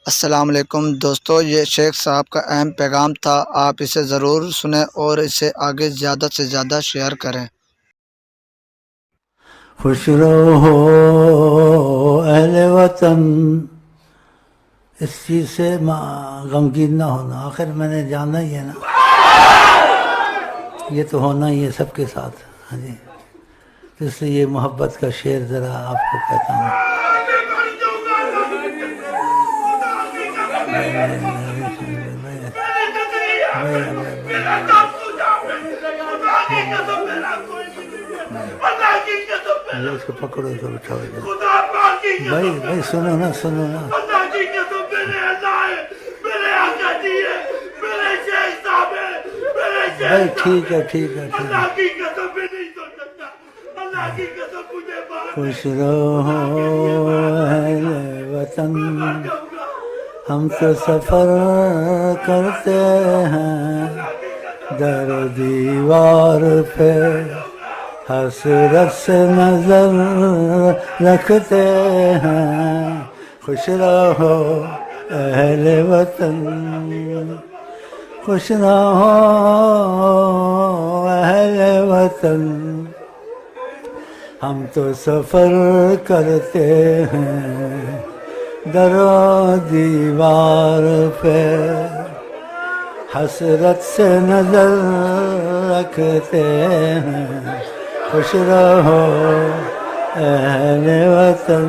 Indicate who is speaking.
Speaker 1: السلام علیکم دوستو، یہ شیخ صاحب کا اہم پیغام تھا، آپ اسے ضرور سنیں اور اسے آگے زیادہ سے زیادہ شیئر کریں۔
Speaker 2: خوش رہو اہل وطن، اس چیز سے غمگین نہ ہونا، آخر میں نے جانا ہی ہے نا، یہ تو ہونا ہی ہے سب کے ساتھ۔ ہاں جی، اس لیے یہ محبت کا شعر ذرا آپ کو کہتا ہوں۔ اس کو پکڑو تو اٹھاؤ بھائی سنو نا بھائی، ٹھیک ہے خوش رہو اہل وطن، ہم تو سفر کرتے ہیں در دیوار پہ، حسرت سے نظر رکھتے ہیں۔ خوش رہو اہل وطن، خوش رہو اہل وطن، ہم تو سفر کرتے ہیں در و دیوار پہ، حسرت سے نظر رکھتے ہیں۔ خوش رہو اہل وطن۔